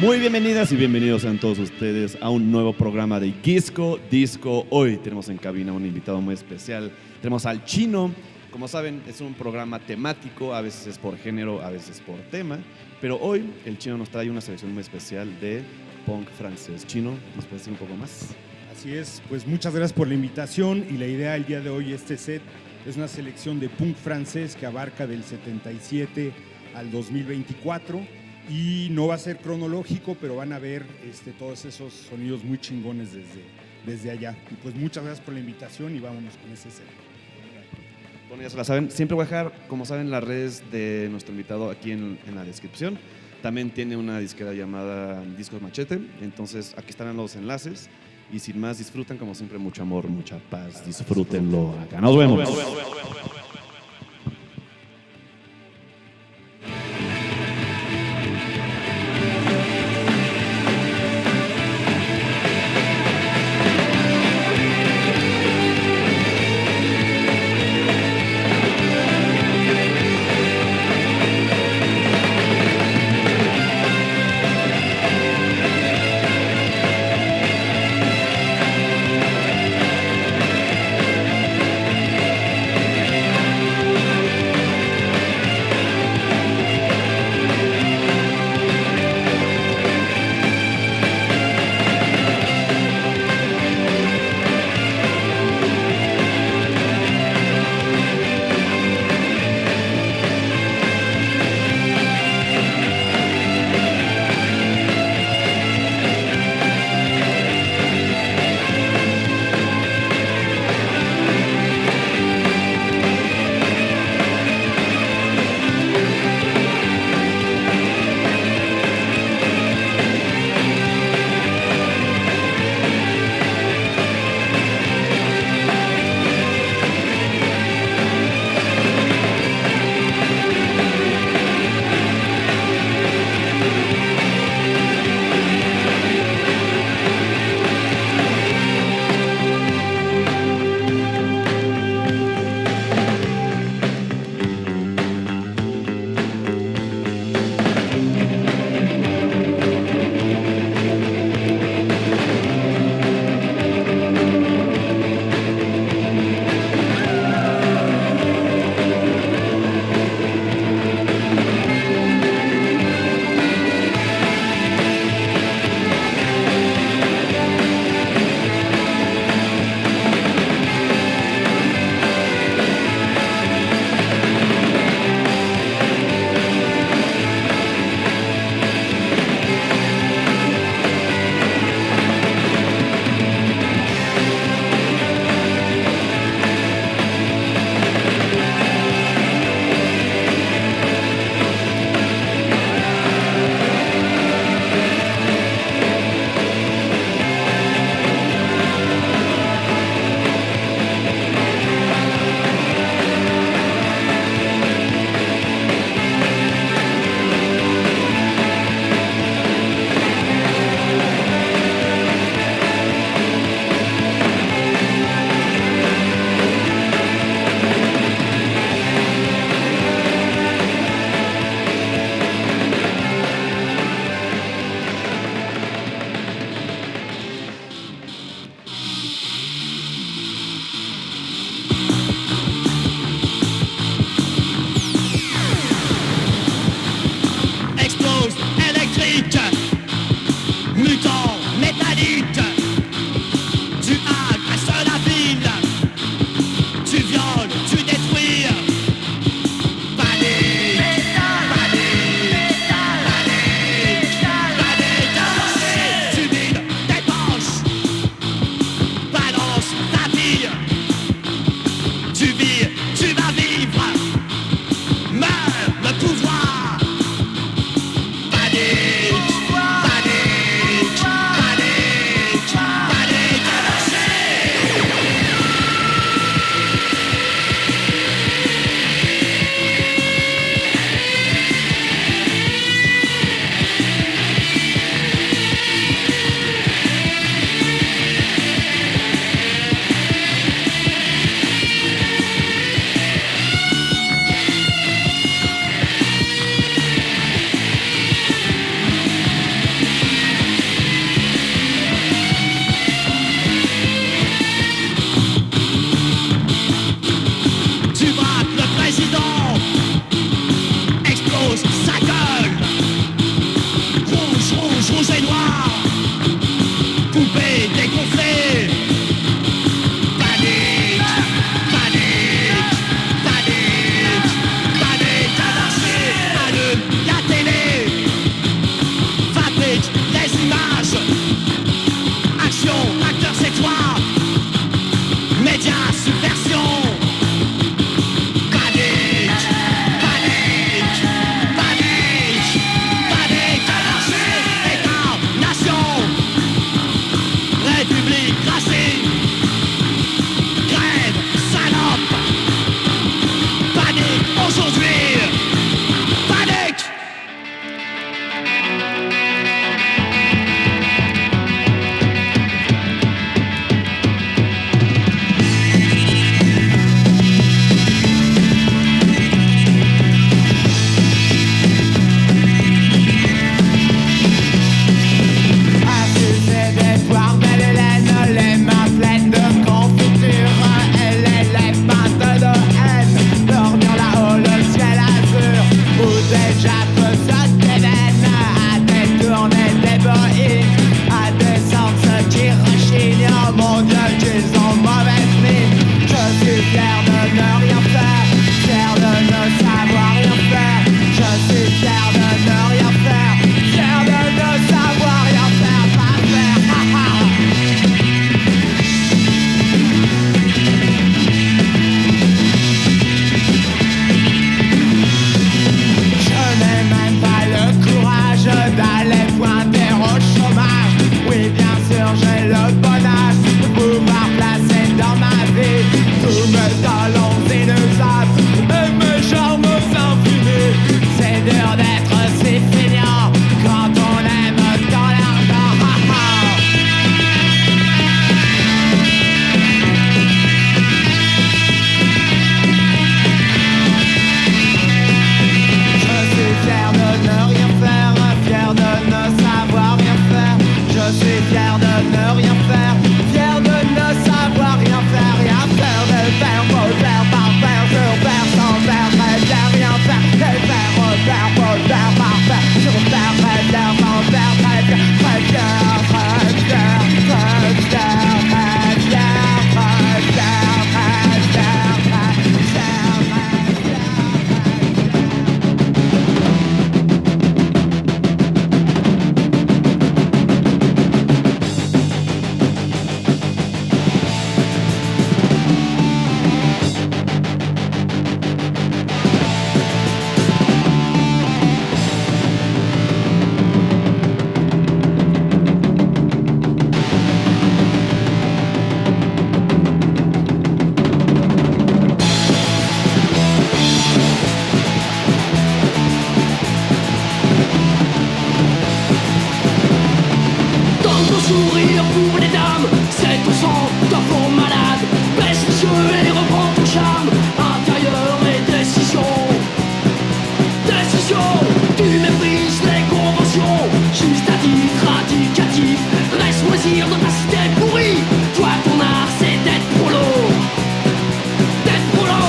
Muy bienvenidas y bienvenidos sean todos ustedes a un nuevo programa de Gisco Disco. Hoy tenemos en cabina un invitado muy especial. Tenemos al Chino. Como saben, es un programa temático, a veces es por género, a veces por tema. Pero hoy el Chino nos trae una selección muy especial de punk francés. Chino, ¿nos puedes decir un poco más? Así es, pues muchas gracias por la invitación y la idea del día de hoy, este set es una selección de punk francés que abarca del 77 al 2024 y no va a ser cronológico, pero van a ver todos esos sonidos muy chingones desde allá. Y pues muchas gracias por la invitación y vámonos con ese set. Bueno, ya se la saben, siempre voy a dejar, como saben, las redes de nuestro invitado aquí en la descripción. También tiene una disquera llamada Discos Machete, entonces aquí están los enlaces. Y sin más, disfrutan como siempre, mucho amor, mucha paz, disfrútenlo. Acá nos vemos. sourire pour les dames, c'est ton sang, ta peau malade. Baisse les yeux et reprends ton charme intérieur et décision. Décision, tu méprises les conventions, juste à titre indicatif. Reste loisir dans ta cité pourrie. Toi ton art c'est d'être prolo. D'être prolo.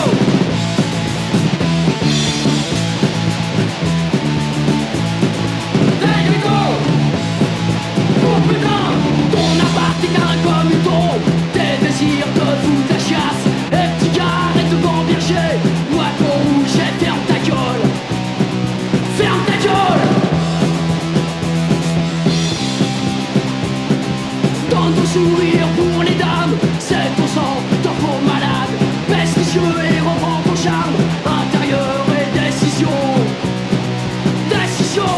Ton appart est un comme une tombe. Tes désirs te foutent la chasse. Et petit gars, arrête de gamberger. Moi ton rouge et ferme ta gueule. Ferme ta gueule. Donne ton sourire pour les dames. C'est ton sang, ta peau malade. Baisse les yeux et reprends ton charme intérieur et décision. Décision.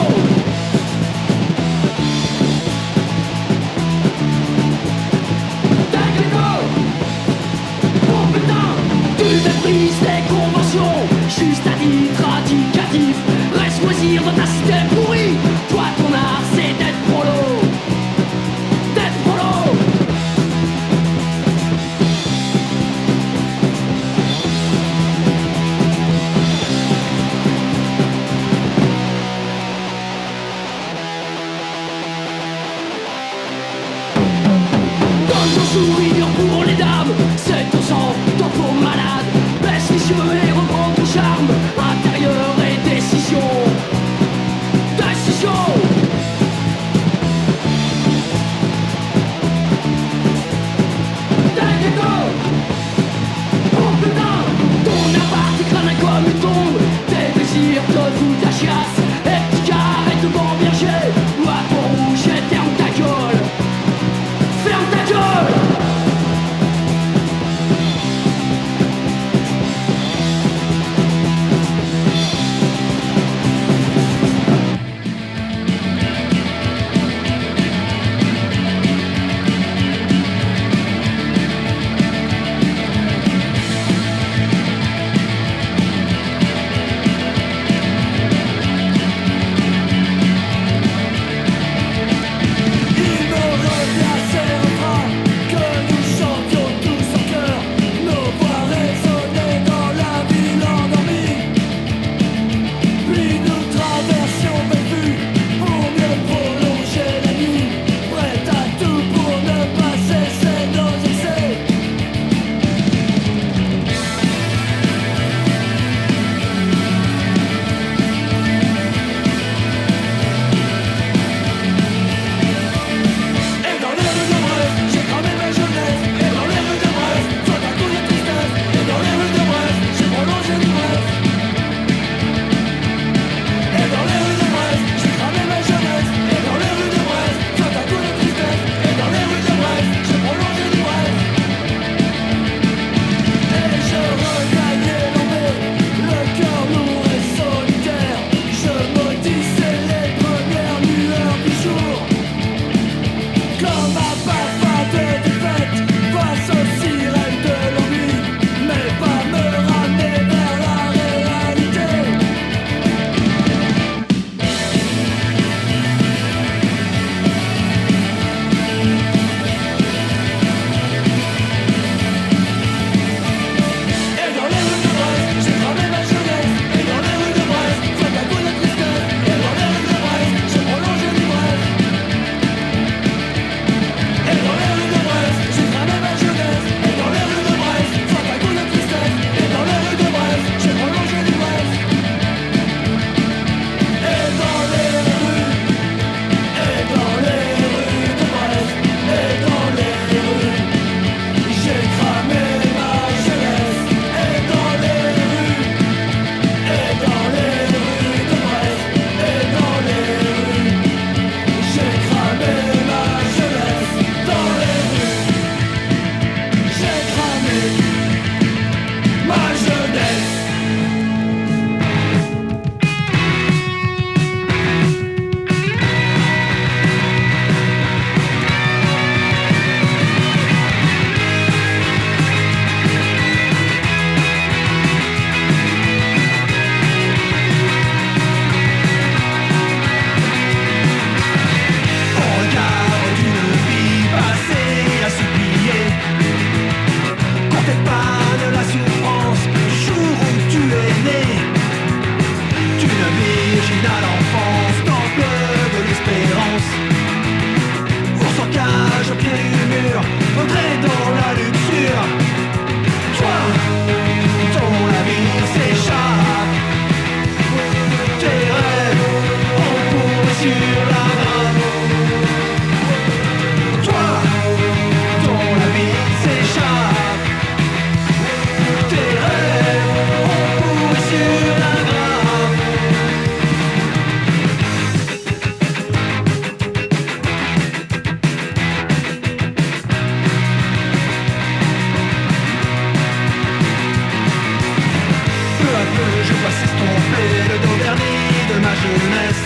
Tu méprises les conventions, juste à titre indicatif. Reste loisir dans ta cité pourrie. Toi ton art c'est d'être prolo. D'être prolo. Donne ton sourire pour les dames, c'est ton sang, ton peau malade. Baisse les yeux et pied du mur, entrer dans la luxure. Toi, ton la vie s'échappe. Tes rêves ont couru sur la grappe. Toi, ton la vie s'échappe. Tes rêves ont couru sur la grappe. Peu à peu je vois s'estomper le dos verni de ma jeunesse.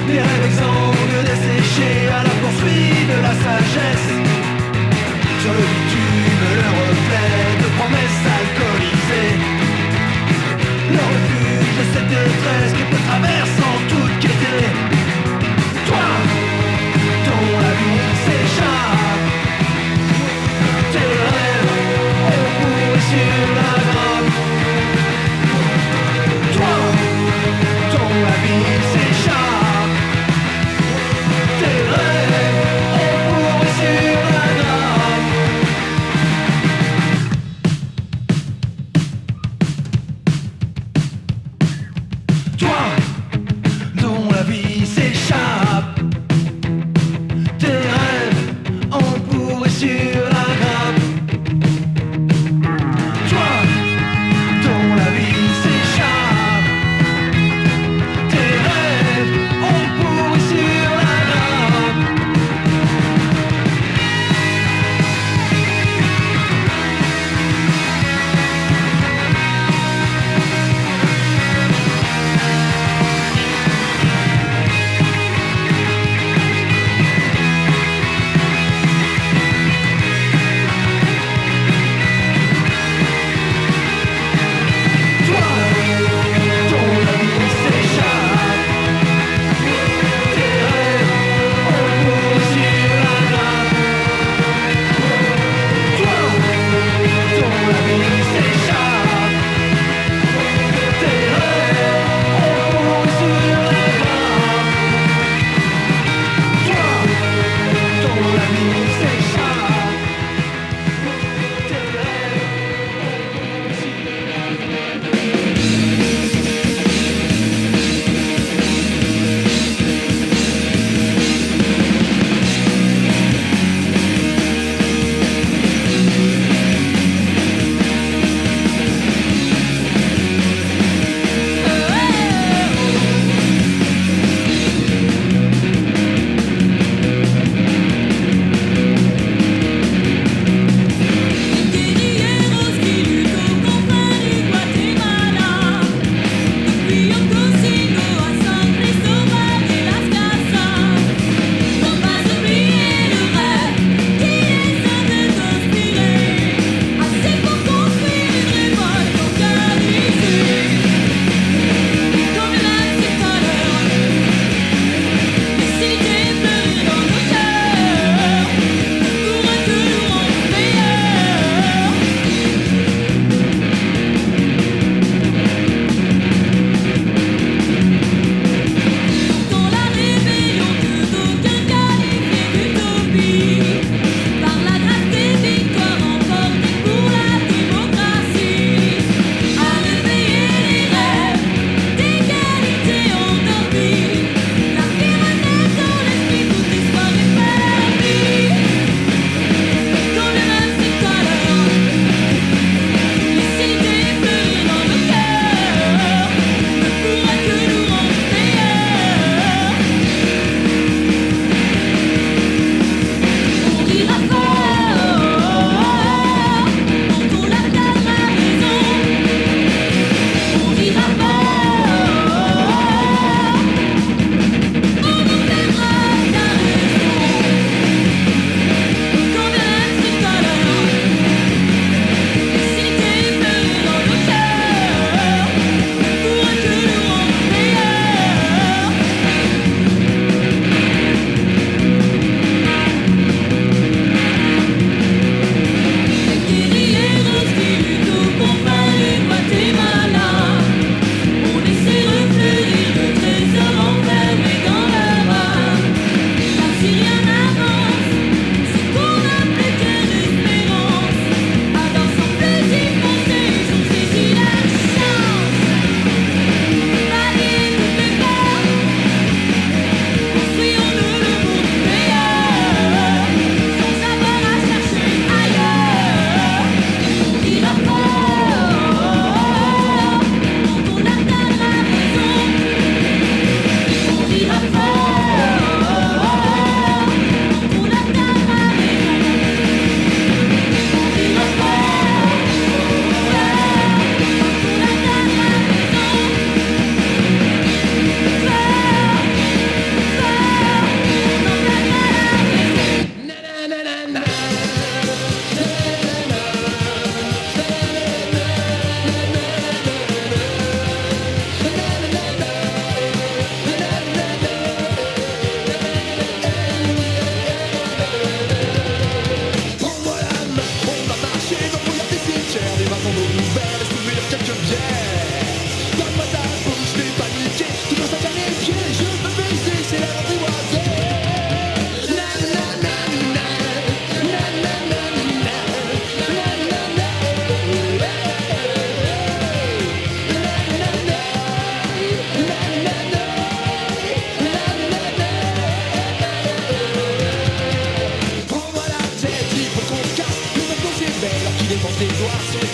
Les rêves exsangues desséchés à la poursuite de la sagesse. Sur le bitume le reflet de promesses alcoolisées. Le refuge de cette détresse qui te traverse en toute gaieté. Toi, ton la vie s'échappe. Tes rêves ont couru sur la grappe. Toi, ton la vie s'échappe. Tes rêves ont couru sur la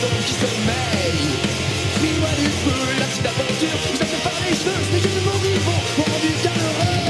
fantôme qui sommeille. Mis-moi du feu, la petite aventure, vous êtes par les cheveux, ce n'est que de mourir pour rendre bien heureux.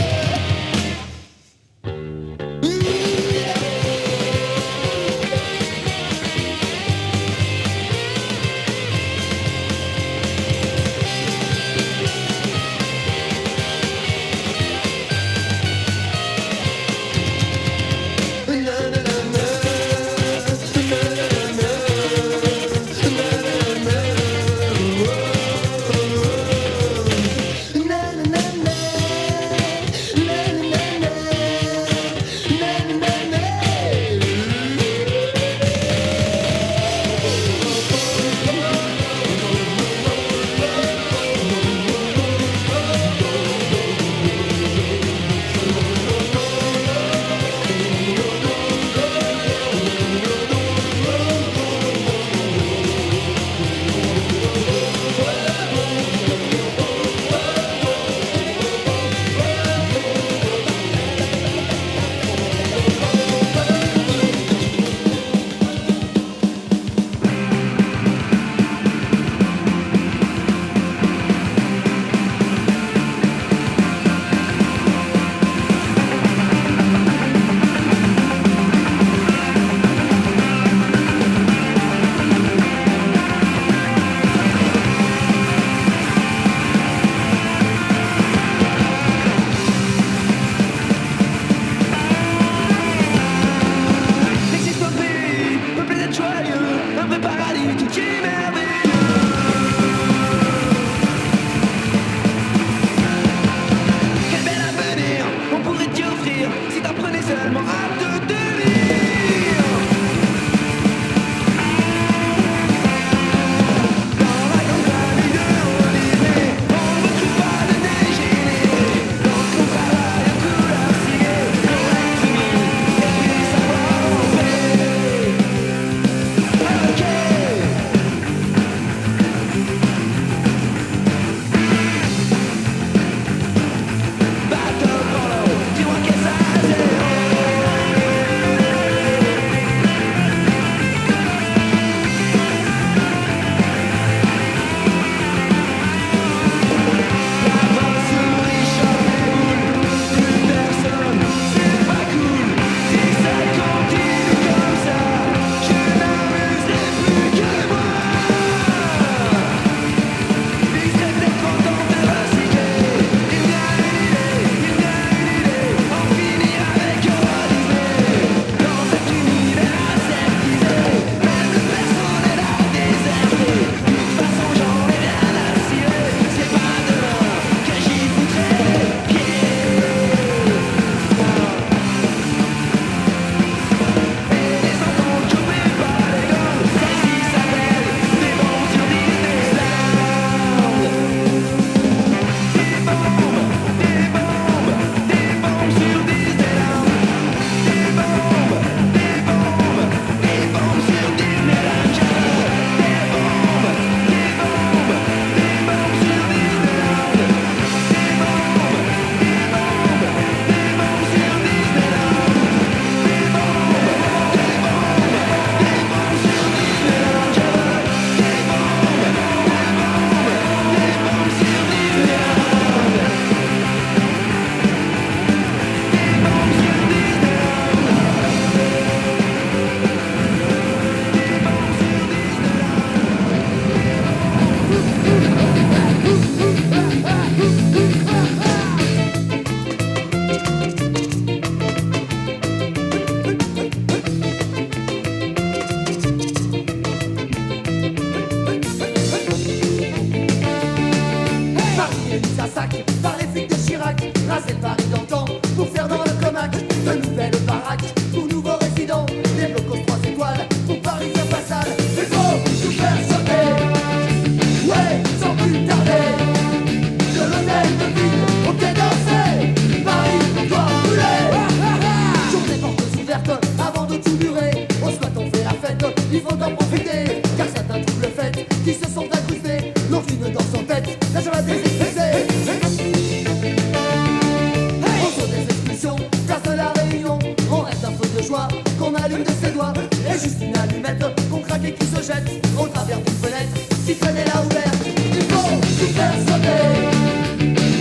qu'on allume de ses doigts. Et juste une allumette qu'on craque vie qui se jette au travers d'une fenêtre qui traînait là ouverte. Il faut tout faire sauter,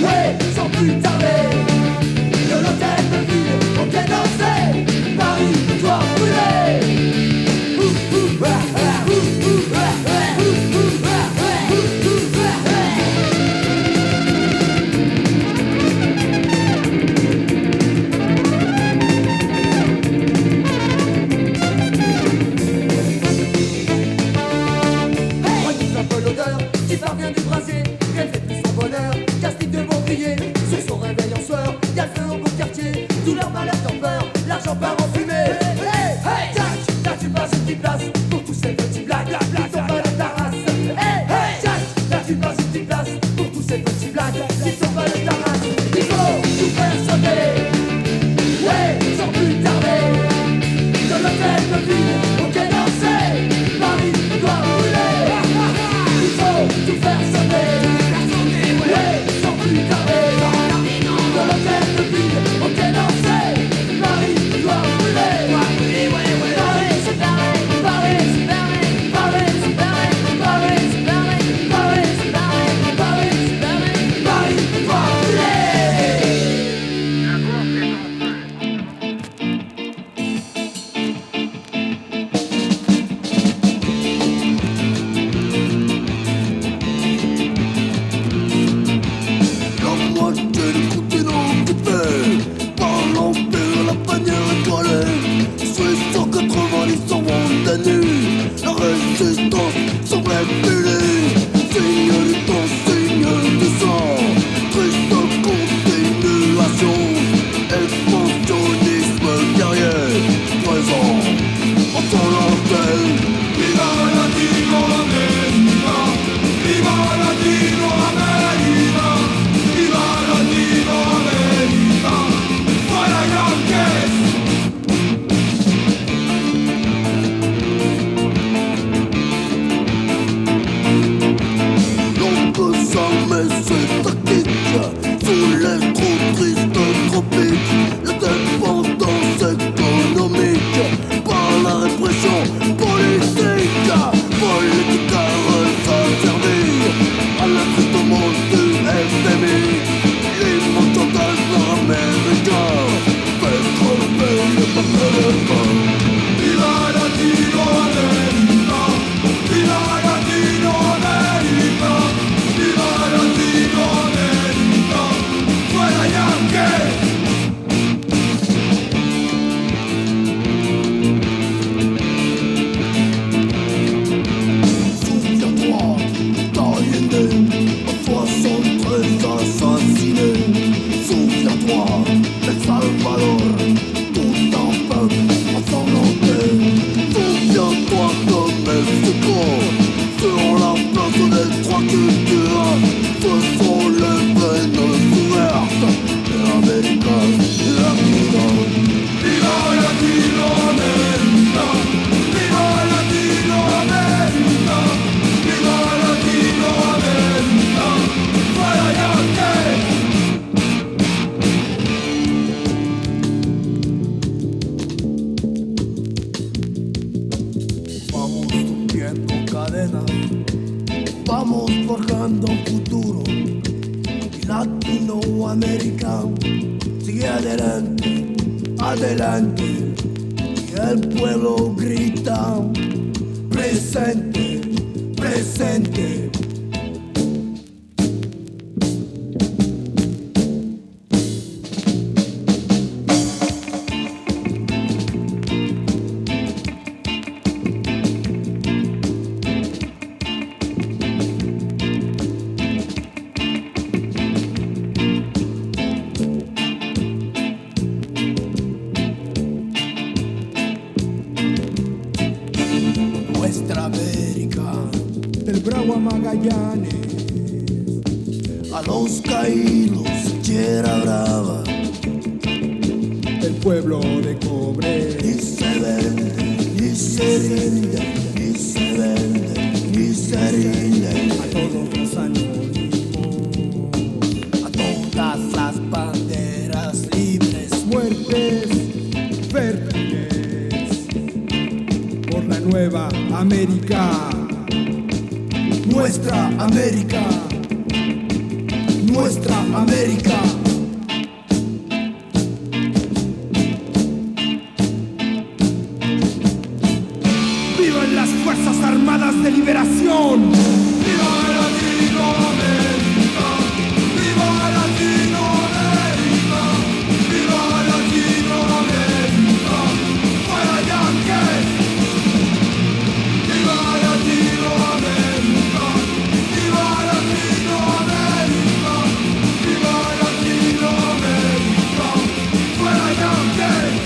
ouais, sans plus tarder. De l'hôtel de ville au quai d'Orsay, Paris doit brûler. Sur son réveil en sueur, y'a le feu au beau quartier. Tout leur malheur t'en peur, l'argent part en fumée. Hey, hey, Jack, là tu passes une petite place pour tous ces petits blagues, qui sont pas de ta race. Hey, hey, Jack, là tu passes une petite place pour tous ces petits blagues, qui sont pas de ta race. Il faut tout faire sauter, ouais, sans plus tarder. De l'hôtel de ville au quai d'Orsay, Paris doit brûler. Il faut tout faire sauter, ouais, sans plus tarder. De l'hôtel de ville au quai d'Orsay, Paris doit brûler. Paris c'est Paris, Paris c'est Paris, Paris c'est Paris, Paris c'est Paris, Paris c'est Paris, Paris c'est Paris, Paris doit brûler. La moitié du continent occupé par l'empire, la bannière étoilée. Sur 190 ans condamnés, la résistance semble brûler. Signe du temps, signe du sang, triste continuation. Expansionnisme guerrier, présent en son antenne. Viva Latino-América, viva Latino-América, viva Latino-América, fuera Yankees. On peut s'armer ses tactiques sous les trop tristes tropiques. La dépendance économique par la répression politique. Politique à resservir à l'effritement du FMI. L'immense chantage nord-américain fait crever le peuple de faim. Viva Latino-América, viva Latino-América, viva Latino-América, fuera Yankees. Souviens-toi d'Allende, en 73 assassiné. Souviens-toi d'El Salvador, tout un peuple ensanglanté. Souviens-toi de Mexico, sur la place des trois cultures. Ce sont les veines ouvertes de l'Amérique latino. Viva Latino-América, viva Latino-América, viva Latino-América, fuera Yankees. Vamos rompiendo cadenas, vamos forjando futuro. Y Latinoamérica sigue adelante, adelante. Y el pueblo grita, presente, presente. Nuestra América, Del Bravo a Magallanes, a los caídos, Tierra Brava, el pueblo de cobre. ni se vende, ni se rinde, ni se vende, ni se rinde. A todos los anónimos, A todas las banderas libres, muertes fértiles por la Nueva América. Nuestra América. Nuestra América. ¡Vivan las Fuerzas Armadas de Liberación! ¡Viva Latinoamérica! ¡Viva Latinoamérica! ¡Viva Latinoamérica! ¡Fuera Yankees! ¡Viva Latinoamérica! ¡Viva Latinoamérica! ¡Viva Latinoamérica! ¡Fuera Yankees!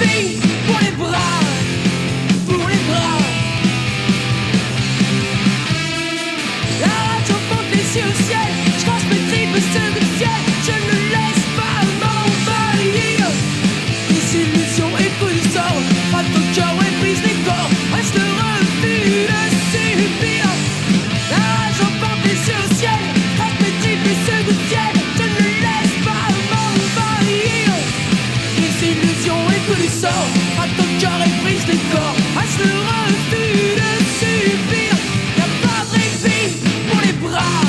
répit pour les bras, pour les bras. La rage emporte les yeux au ciel, je crache mes tripes sur le ciel, je ne laisse pas m'envahir. Les illusions et tout du sort, à ton cœur et brise les corps, reste le refus de subir. La rage emporte les yeux au ciel, je crache mes tripes sur le ciel, je ne laisse pas m'envahir. Les illusions et tout du sort, à ton cœur et brise les corps, reste le refus de subir. Y'a pas de répit pour les bras,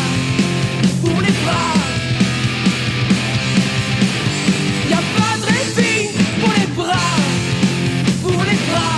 pour les bras. Y'a pas de répit pour les bras, pour les bras.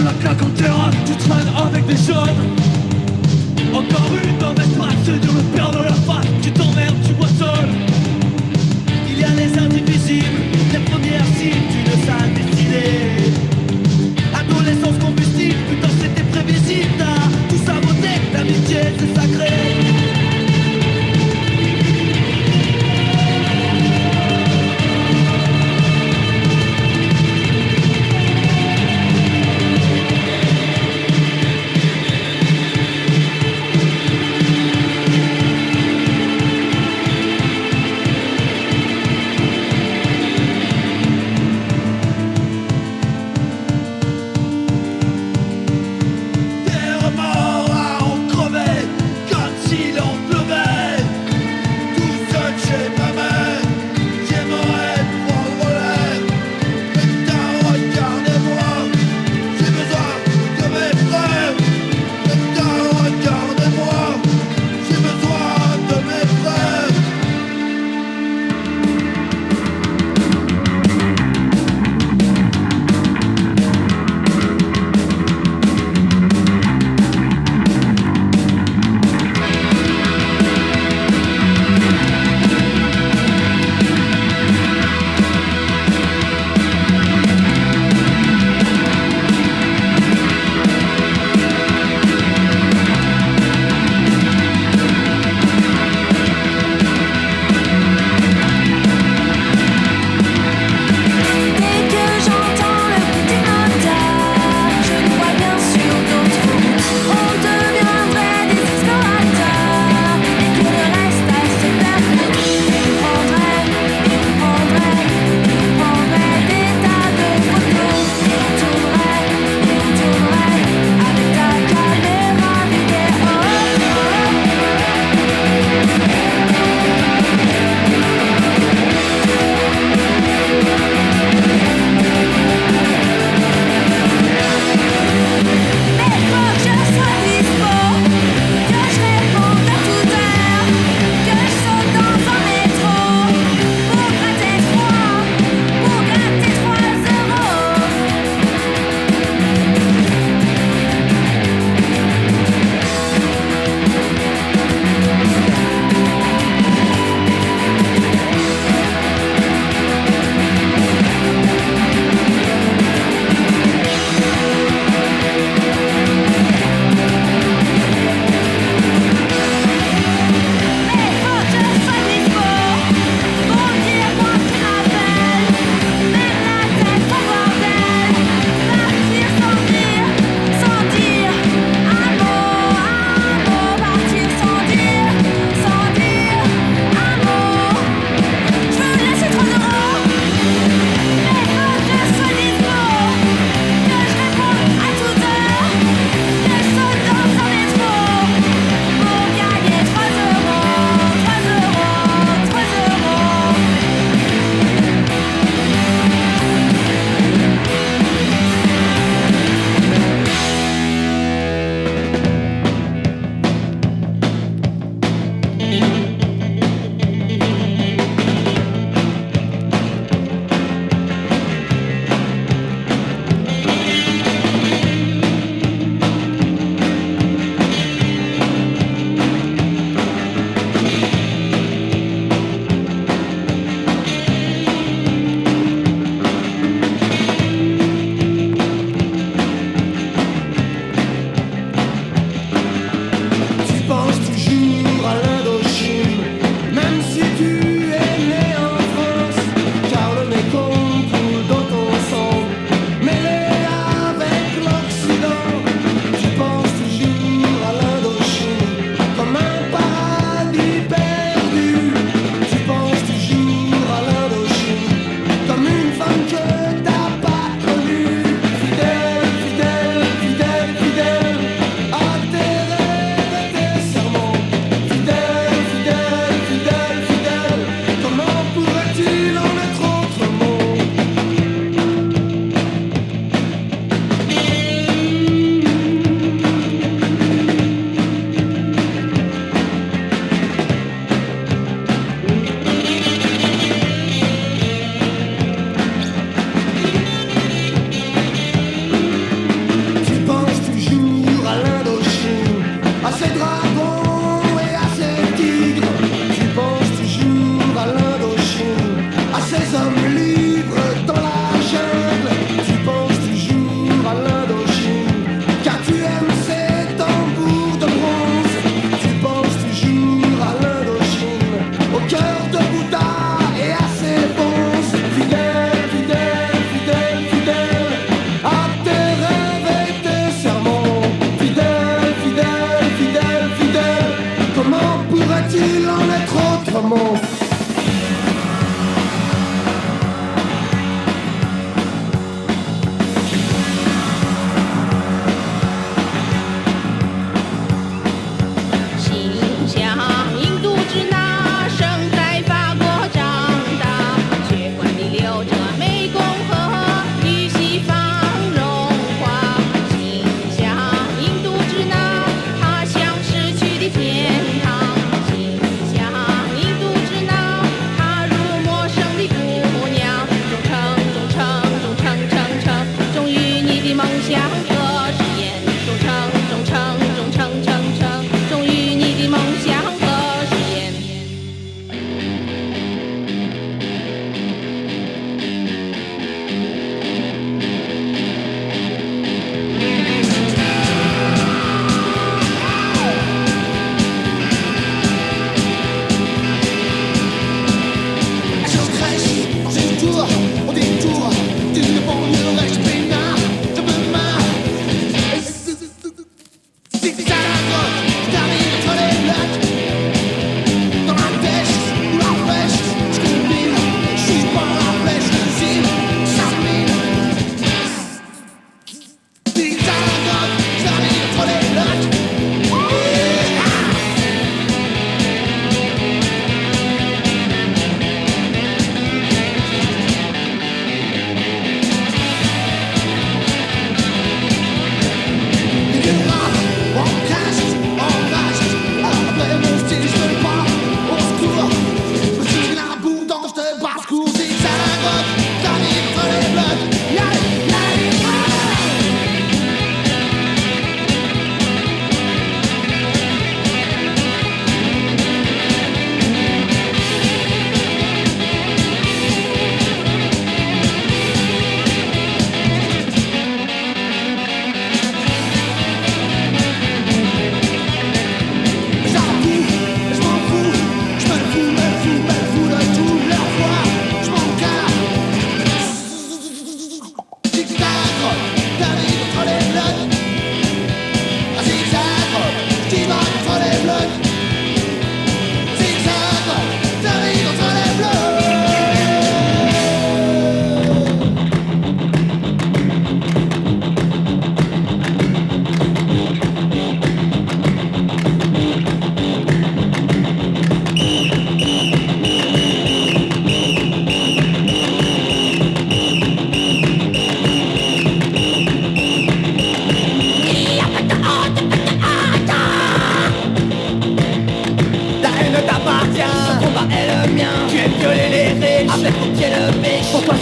la claque en terrasse, tu traînes avec des jeunes. Encore une mauvaise passe, c'est dur le perdre la face. Tu t'emmerdes, tu bois seul. Il y a les indivisibles, les premières cibles d'une salle destinée. Adolescence combustible, putain c'était prévisible. T'as tout saboté, l'amitié c'est sacré.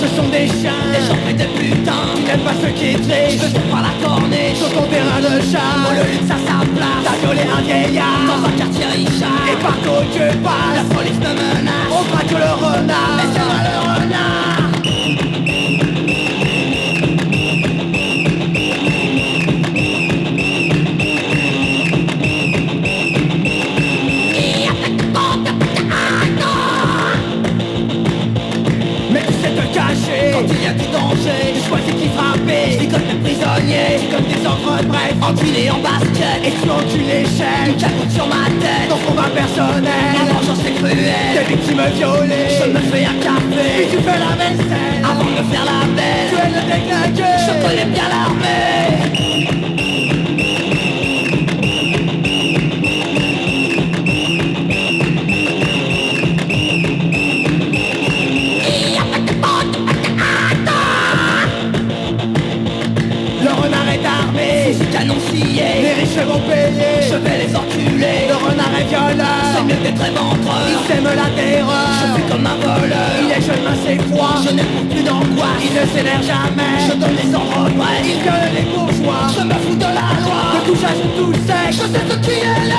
Ce sont des chiens, des gens faits de putain. Tu n'aimes pas ceux qui trichent, je fais pas la corniche. Sur ton terrain de chat, le luxe à sa place. T'as violé un vieillard, dans un quartier richard. Et partout où tu passes, la police me menace. On braque le renard, mais c'est moi le renard. Quand il y a du danger, je choisis qui frapper. Je déconne mes prisonniers, je comme des enfants bref. Enculé en basket, et tu encules l'échelle. Une capote sur ma tête, ton combat personnel. La vengeance est cruelle, des victimes violées. Je me fais un café, puis tu fais la vaisselle. Avant de me faire la belle, tu es le déclaqué. Je connais bien l'armée. Les riches vont payer, je vais les enculer. Le renard est violeur, c'est mieux d'être ventreux. Il sème la terreur, je suis comme un voleur. Il est jeune, mince et froid, je n'éprouve plus d'angoisse. Il ne s'énerve jamais, je donne les endroits. Il gueule les bourgeois, je me fous de la loi. De tout ça, je tout sais, je sais ce qui est là.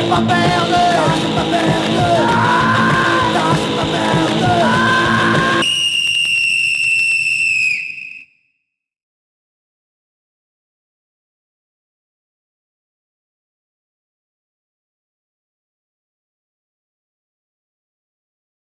Pas perdre,